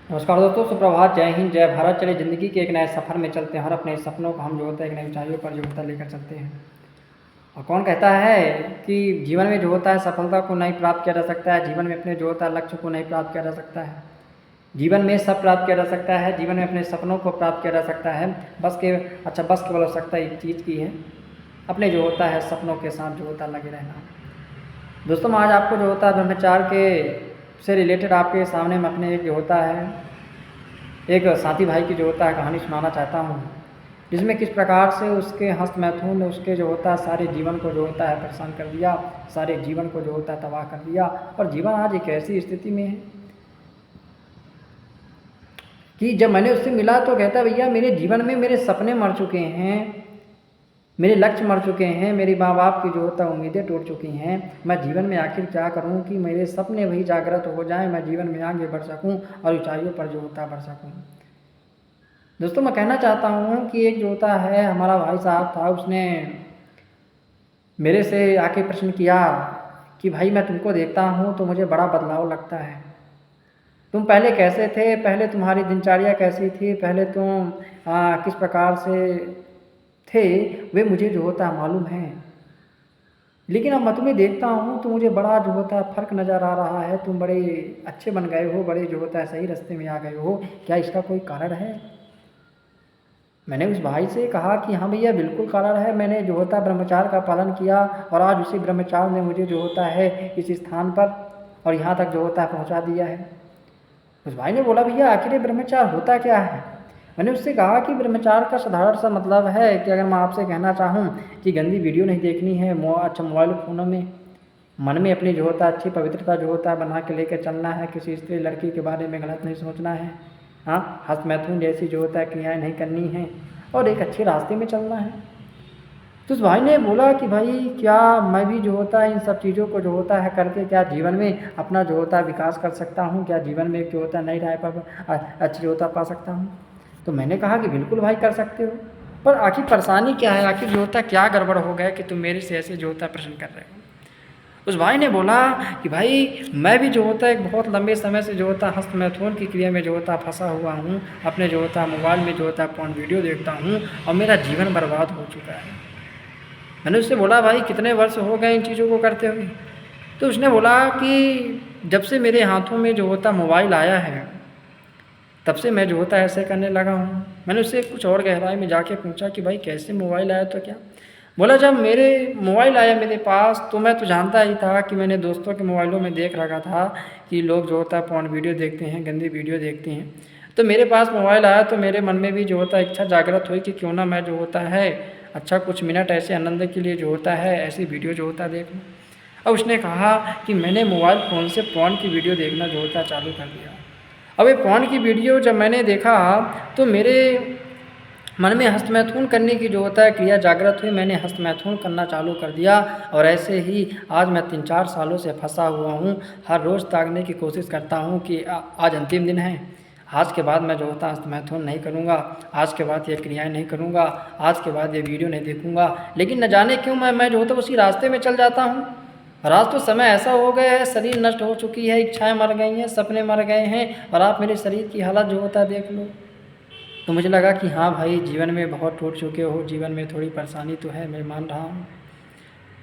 नमस्कार दोस्तों, सुप्रभात, जय हिंद, जय भारत। चलिए ज़िंदगी के एक नए सफ़र में चलते हैं। हर अपने सपनों को हम जो होता है एक नई ऊंचाइयों पर जो होता है लेकर चलते हैं। और कौन कहता है कि जीवन में जो होता है सफलता को नहीं प्राप्त किया जा सकता है, जीवन में अपने जो होता है लक्ष्य को नहीं प्राप्त किया जा सकता है। जीवन में सब प्राप्त किया जा सकता है, जीवन में अपने सपनों को प्राप्त किया जा सकता है। बस केवल आवश्यकता एक चीज़ की है, अपने जो होता है सपनों के साथ जो होता है लगे रहना। दोस्तों, मैं आज आपको जो होता है ब्रह्मचार के से रिलेटेड आपके सामने मैं अपने एक जो होता है एक साथी भाई की जो होता है कहानी सुनाना चाहता हूँ, जिसमें किस प्रकार से उसके हस्त मैथुन ने उसके जो होता है सारे जीवन को जो होता है परेशान कर दिया, सारे जीवन को जो होता है तबाह कर दिया। और जीवन आज एक ऐसी स्थिति में है कि जब मैंने उससे मिला तो कहता भैया मेरे जीवन में मेरे सपने मर चुके हैं, मेरे लक्ष्य मर चुके हैं, मेरी माँ बाप की जो होता है उम्मीदें टूट चुकी हैं। मैं जीवन में आखिर क्या करूं कि मेरे सपने वही जागृत हो जाएं, मैं जीवन में आगे बढ़ सकूं और ऊंचाइयों पर जो होता है बढ़ सकूं। दोस्तों, मैं कहना चाहता हूं कि एक जो होता है हमारा भाई साहब था, उसने मेरे से आके प्रश्न किया कि भाई मैं तुमको देखता हूं तो मुझे बड़ा बदलाव लगता है। तुम पहले कैसे थे, पहले तुम्हारी दिनचर्या कैसी थी, पहले तुम किस प्रकार से थे, वे मुझे जो होता है मालूम है। लेकिन अब मैं तुम्हें देखता हूँ तो मुझे बड़ा जो होता है फ़र्क नज़र आ रहा है। तुम बड़े अच्छे बन गए हो, बड़े जो होता है सही रास्ते में आ गए हो। क्या इसका कोई कारण है? मैंने उस भाई से कहा कि हाँ भैया, बिल्कुल कारण है। मैंने जो होता है ब्रह्मचार्य का पालन किया और आज उसी ब्रह्मचार्य ने मुझे जो होता है इस स्थान पर और यहाँ तक जो होता है पहुँचा दिया है। उस भाई ने बोला भैया आखिर ये ब्रह्मचार्य होता क्या है? मैंने उससे कहा कि ब्रह्मचार्य का साधारण सा मतलब है कि अगर मैं आपसे कहना चाहूँ कि गंदी वीडियो नहीं देखनी है, मोबाइल फ़ोनों में मन में अपनी जो होता है अच्छी पवित्रता जो होता है बना के लेकर चलना है, किसी स्त्री लड़की के बारे में गलत नहीं सोचना है, हाँ, हस्त मैथुन जैसी जो होता है क्रियाएँ नहीं करनी है और एक अच्छे रास्ते में चलना है। तो उस भाई ने बोला कि भाई क्या मैं भी जो होता है इन सब चीज़ों को जो होता है करके क्या जीवन में अपना जो होता है विकास कर सकता हूँ, क्या जीवन में जो होता है नई राह पर अच्छी जो होता पा सकता हूँ? तो मैंने कहा कि बिल्कुल भाई कर सकते हो, पर आखिर परेशानी क्या है, आखिर जो होता है क्या गड़बड़ हो गया कि तुम मेरे से ऐसे जो होता है प्रश्न कर रहे हो? उस भाई ने बोला कि भाई मैं भी जो होता है एक बहुत लंबे समय से जो होता है हस्त मैथुन की क्रिया में जो होता है फंसा हुआ हूँ। अपने जो होता है मोबाइल में जो होता है पोर्न वीडियो देखता हूँ और मेरा जीवन बर्बाद हो चुका है। मैंने उससे बोला भाई कितने वर्ष हो गए इन चीज़ों को करते हुए? तो उसने बोला कि जब से मेरे हाथों में जो होता मोबाइल आया है तब से मैं जो होता है ऐसे करने लगा हूँ। मैंने उससे कुछ और गहराई में जाके पूछा कि भाई कैसे मोबाइल आया? तो क्या बोला, जब मेरे मोबाइल आया मेरे पास तो मैं तो जानता ही था कि मैंने दोस्तों के मोबाइलों में देख रखा था कि लोग जो होता है पोर्न वीडियो देखते हैं, गंदी वीडियो देखते हैं। तो मेरे पास मोबाइल आया तो मेरे मन में भी जो होता है इच्छा जागृत हुई कि क्यों ना मैं जो होता है अच्छा कुछ मिनट ऐसे आनंद के लिए जो होता है ऐसी वीडियो जो होता है देख लूँ। और उसने कहा कि मैंने मोबाइल फ़ोन से पोर्न की वीडियो देखना जो होता है चालू कर दिया। अब ये पोर्न की वीडियो जब मैंने देखा तो मेरे मन में हस्त मैथुन करने की जो होता है क्रिया जागृत हुई। मैंने हस्त मैथुन करना चालू कर दिया और ऐसे ही आज मैं 3-4 सालों से फंसा हुआ हूँ। हर रोज़ ताकने की कोशिश करता हूँ कि आज अंतिम दिन है, आज के बाद मैं जो होता हस्त मैथुन नहीं करूँगा, आज के बाद ये क्रियाएँ नहीं करूँगा, आज के बाद ये वीडियो नहीं देखूँगा। लेकिन न जाने क्यों मैं जो होता है उसी रास्ते में चल जाता हूँ। और आज तो समय ऐसा हो गया है, शरीर नष्ट हो चुकी है, इच्छाएँ मर गई हैं, सपने मर गए हैं और आप मेरे शरीर की हालत जो होता है देख लो। तो मुझे लगा कि हाँ भाई, जीवन में बहुत टूट चुके हो, जीवन में थोड़ी परेशानी तो है, मैं मान रहा हूँ।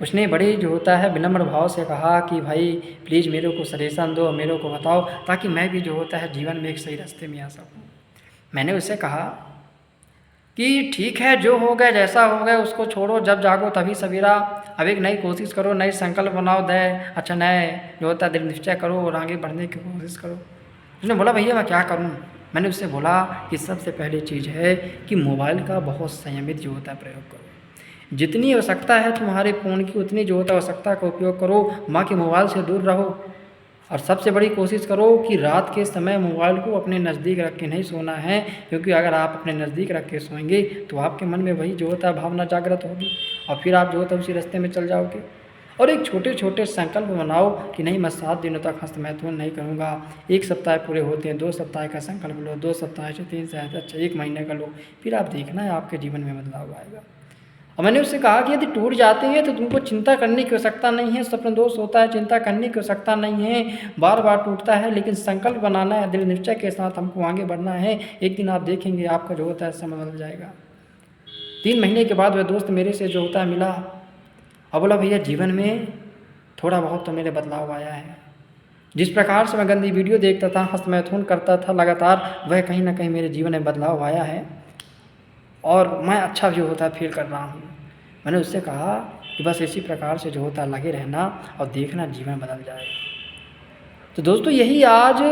उसने बड़े जो होता है विनम्र भाव से कहा कि भाई प्लीज़ मेरे को सजेशन दो, मेरे को बताओ ताकि मैं भी जो होता है जीवन में एक सही रास्ते में आ सकूँ। मैंने उससे कहा कि ठीक है, जो हो गया जैसा हो गया उसको छोड़ो, जब जागो तभी सवेरा। अब एक नई कोशिश करो, नए संकल्प बनाओ, नए जो होता है दृढ़ निश्चय करो और आगे बढ़ने की कोशिश करो। उसने बोला भैया मैं क्या करूं? मैंने उससे बोला कि सबसे पहली चीज़ है कि मोबाइल का बहुत संयमित जो होता है प्रयोग करो। जितनी आवश्यकता है तुम्हारे फ़ोन की उतनी जो होता है आवश्यकता का उपयोग करो। माँ के मोबाइल से दूर रहो और सबसे बड़ी कोशिश करो कि रात के समय मोबाइल को अपने नज़दीक रख के नहीं सोना है, क्योंकि अगर आप अपने नज़दीक रख के सोएंगे तो आपके मन में वही जो होता है भावना जागृत होगी और फिर आप जो होता है उसी रास्ते में चल जाओगे। और एक छोटे छोटे संकल्प बनाओ कि नहीं मैं 7 दिनों तक हस्त मैथुन नहीं करूँगा। 1 सप्ताह पूरे होते हैं, 2 सप्ताह का संकल्प लो, 2 सप्ताह से 3 से अच्छा 1 महीने का लो, फिर आप देखना है आपके जीवन में बदलाव आएगा। और मैंने उससे कहा कि यदि टूट जाते हैं तो तुमको चिंता करने की आवश्यकता नहीं है, स्वप्न दोष होता है, चिंता करने की आवश्यकता नहीं है, बार बार टूटता है, लेकिन संकल्प बनाना है, दृढ़ निश्चय के साथ हमको आगे बढ़ना है। एक दिन आप देखेंगे आपका जो होता है समय बदल जाएगा। 3 महीने के बाद वह दोस्त मेरे से जो होता है मिला और बोला भैया जीवन में थोड़ा बहुत तो मेरे बदलाव आया है। जिस प्रकार से मैं गंदी वीडियो देखता था, हस्त मैथुन करता था लगातार, वह कहीं ना कहीं मेरे जीवन में बदलाव आया है और मैं अच्छा जो होता है फील कर रहा हूँ। मैंने उससे कहा कि बस इसी प्रकार से जो होता है लगे रहना और देखना जीवन बदल जाएगा। तो दोस्तों यही आज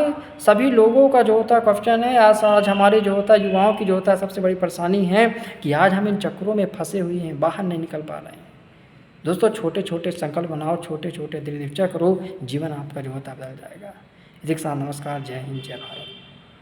सभी लोगों का जो होता है क्वेश्चन है, आज हमारे जो होता है युवाओं की जो होता है सबसे बड़ी परेशानी है कि आज हम इन चक्रों में फंसे हुए हैं, बाहर नहीं निकल पा रहे हैं। दोस्तों छोटे छोटे संकल्प बनाओ, छोटे छोटे दृढ़ निश्चय करो, जीवन आपका जो होता है बदल जाएगा। इसी के साथ नमस्कार, जय हिंद, जय भारत।